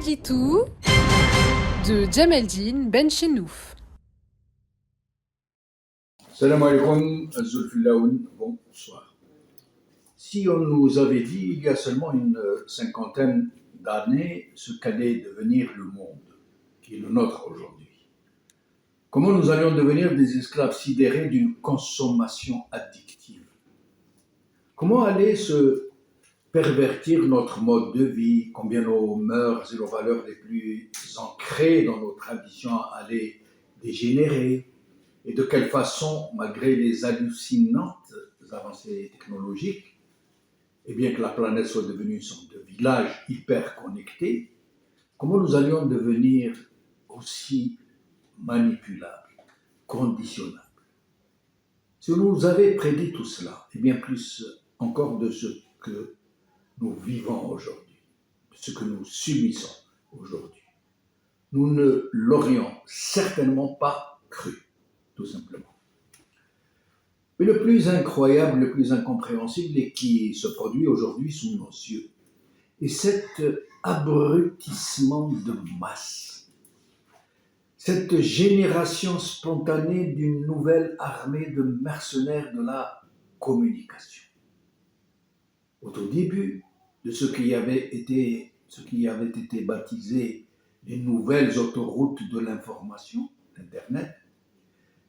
Medjitou de Djemeldine Benchenouf. Salam alaikum, Zulfilaoun, bonsoir. Si on nous avait dit il y a seulement une cinquantaine d'années ce qu'allait devenir le monde, qui est le nôtre aujourd'hui, comment nous allions devenir des esclaves sidérés d'une consommation addictive, comment allait se pervertir notre mode de vie, combien nos mœurs et nos valeurs les plus ancrées dans nos traditions allaient dégénérer, et de quelle façon, malgré les hallucinantes avancées technologiques, et bien que la planète soit devenue une sorte de village hyper connecté, comment nous allions devenir aussi manipulables, conditionnables. Si on nous avait prédit tout cela, et bien plus encore de ce que nous vivons aujourd'hui, de ce que nous subissons aujourd'hui, nous ne l'aurions certainement pas cru, tout simplement. Mais le plus incroyable, le plus incompréhensible et qui se produit aujourd'hui sous nos yeux, est cet abrutissement de masse, cette génération spontanée d'une nouvelle armée de mercenaires de la communication. Au tout début de ce qui avait été baptisé les nouvelles autoroutes de l'information, Internet,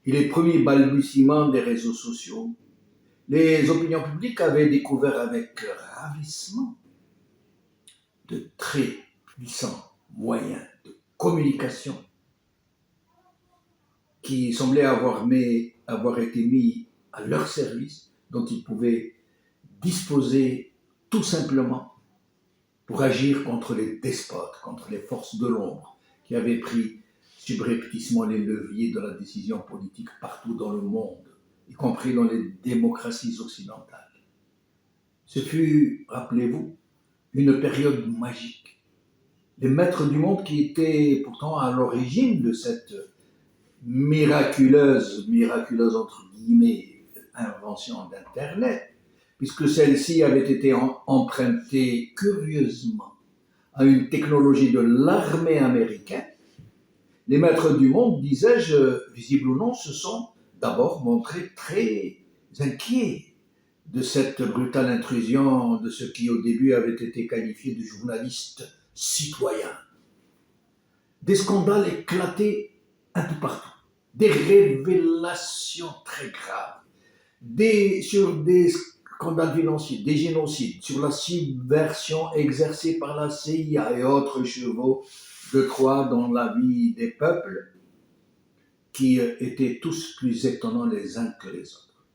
et les premiers balbutiements des réseaux sociaux, les opinions publiques avaient découvert avec ravissement de très puissants moyens de communication qui semblaient avoir été mis à leur service, dont ils pouvaient disposer tout simplement pour agir contre les despotes, contre les forces de l'ombre qui avaient pris subrepticement les leviers de la décision politique partout dans le monde, y compris dans les démocraties occidentales. Ce fut, rappelez-vous, une période magique. Les maîtres du monde qui étaient pourtant à l'origine de cette miraculeuse entre guillemets, invention d'Internet, puisque celle-ci avait été empruntée curieusement à une technologie de l'armée américaine. Les maîtres du monde, disais-je, visible ou non, se sont d'abord montrés très inquiets de cette brutale intrusion de ce qui au début avait été qualifié de journalistes citoyens. Des scandales éclatés un peu partout, des révélations très graves, sur des scandales financiers, des génocides, sur la subversion exercée par la CIA et autres chevaux de Troie dans la vie des peuples, qui étaient tous plus étonnants les uns que les autres.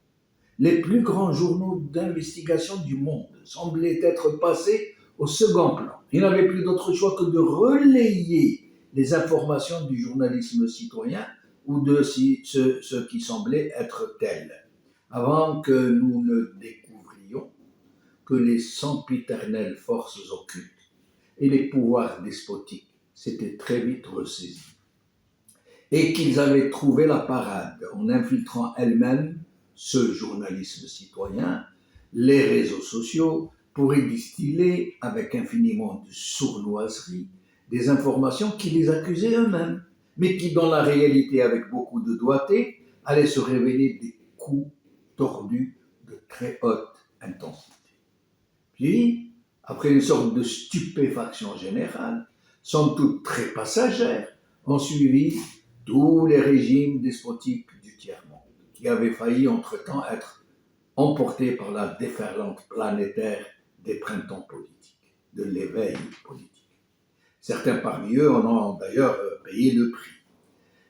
Les plus grands journaux d'investigation du monde semblaient être passés au second plan. Ils n'avaient plus d'autre choix que de relayer les informations du journalisme citoyen ou de ce qui semblait être tel, avant que nous ne découvrions que les sempiternelles forces occultes et les pouvoirs despotiques s'étaient très vite ressaisis et qu'ils avaient trouvé la parade en infiltrant elles-mêmes ce journalisme citoyen, les réseaux sociaux, pour y distiller avec infiniment de sournoiserie des informations qui les accusaient eux-mêmes, mais qui dans la réalité, avec beaucoup de doigté, allaient se révéler des coups tordus de très haute intensité. Puis, après une sorte de stupéfaction générale, somme toute très passagère, ont suivi tous les régimes despotiques du tiers-monde, qui avaient failli entre-temps être emportés par la déferlante planétaire des printemps politiques, de l'éveil politique. Certains parmi eux en ont d'ailleurs payé le prix.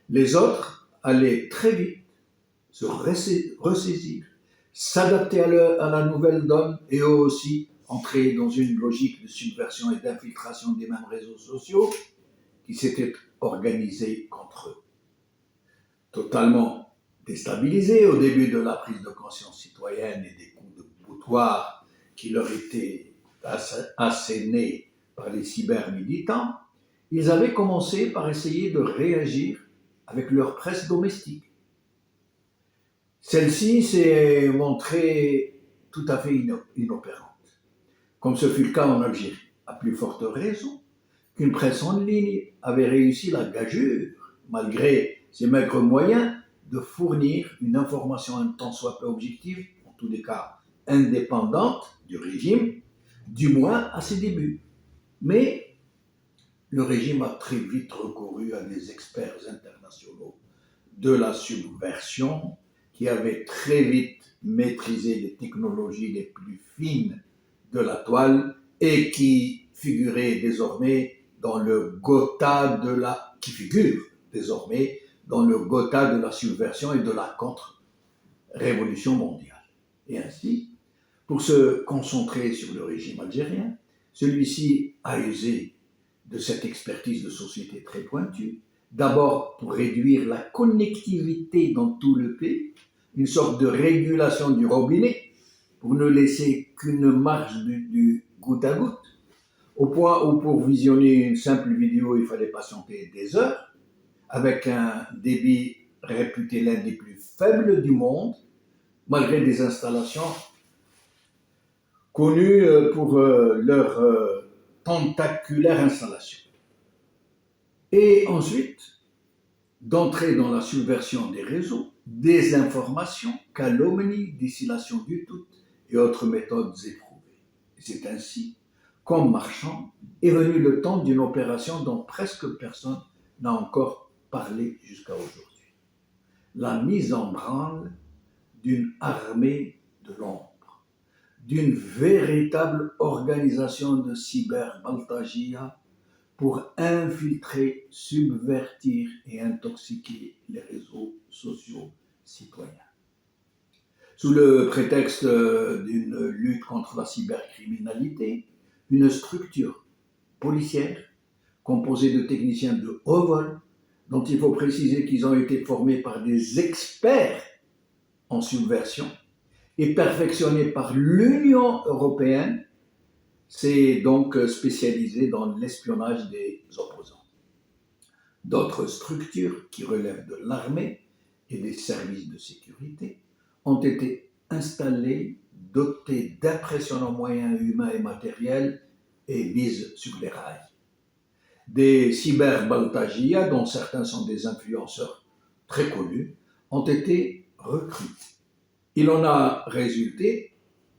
Les autres allaient très vite se ressaisir, s'adapter à la nouvelle donne et eux aussi entrer dans une logique de subversion et d'infiltration des mêmes réseaux sociaux qui s'étaient organisés contre eux. Totalement déstabilisés au début de la prise de conscience citoyenne et des coups de boutoir qui leur étaient assénés par les cyber-militants, ils avaient commencé par essayer de réagir avec leur presse domestique. Celle-ci s'est montrée tout à fait inopérante, comme ce fut le cas en Algérie, à plus forte raison qu'une presse en ligne avait réussi la gageure, malgré ses maigres moyens, de fournir une information un tant soit peu objective, en tous les cas indépendante du régime, du moins à ses débuts. Mais le régime a très vite recouru à des experts internationaux de la subversion qui avaient très vite maîtrisé les technologies les plus fines de la toile et qui figuraient désormais dans le Gotha qui figure désormais dans le Gotha de la subversion et de la contre-révolution mondiale. Et ainsi, pour se concentrer sur le régime algérien, celui-ci a usé de cette expertise de société très pointue, d'abord pour réduire la connectivité dans tout le pays, une sorte de régulation du robinet, pour ne laisser qu'une marge du goutte à goutte, au point où pour visionner une simple vidéo, il fallait patienter des heures, avec un débit réputé l'un des plus faibles du monde, malgré des installations connues pour leur tentaculaire installation. Et ensuite, d'entrer dans la subversion des réseaux, désinformation, calomnie, distillation du tout et autres méthodes éprouvées. Et c'est ainsi qu'en marchant est venu le temps d'une opération dont presque personne n'a encore parlé jusqu'à aujourd'hui. La mise en branle d'une armée de l'ombre, d'une véritable organisation de cyberbaltagia pour infiltrer, subvertir et intoxiquer les réseaux sociaux citoyens. Sous le prétexte d'une lutte contre la cybercriminalité, une structure policière composée de techniciens de haut vol, dont il faut préciser qu'ils ont été formés par des experts en subversion et perfectionnés par l'Union européenne, s'est donc spécialisée dans l'espionnage des opposants. D'autres structures qui relèvent de l'armée et des services de sécurité ont été installées, dotées d'impressionnants moyens humains et matériels et mises sur les rails. Des cyberbaltagia, dont certains sont des influenceurs très connus, ont été recrutés. Il en a résulté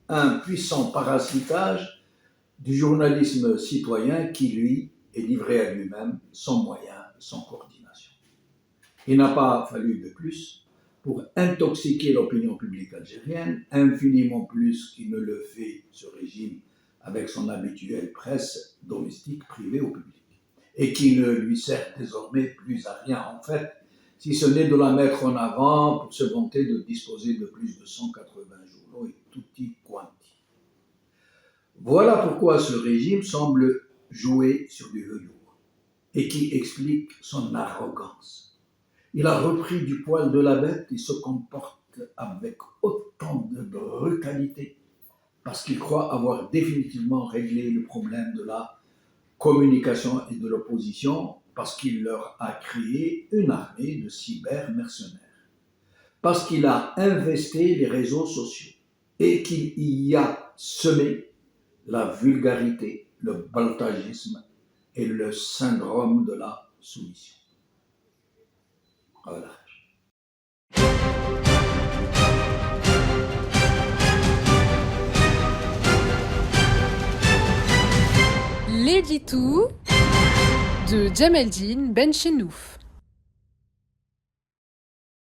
un puissant parasitage du journalisme citoyen qui, lui, est livré à lui-même, sans moyens, sans coordination. Il n'a pas fallu de plus pour intoxiquer l'opinion publique algérienne, infiniment plus qu'il ne le fait ce régime avec son habituelle presse domestique privée au public, et qui ne lui sert désormais plus à rien en fait, si ce n'est de la mettre en avant pour se vanter de disposer de plus de 180 journaux et tutti quanti. Voilà pourquoi ce régime semble jouer sur du velours et qui explique son arrogance. Il a repris du poil de la bête et se comporte avec autant de brutalité parce qu'il croit avoir définitivement réglé le problème de la communication et de l'opposition, parce qu'il leur a créé une armée de cyber-mercenaires, parce qu'il a investi les réseaux sociaux et qu'il y a semé la vulgarité, le baltagisme et le syndrome de la soumission. Voilà. L'édito de Djemeldine Benchenouf.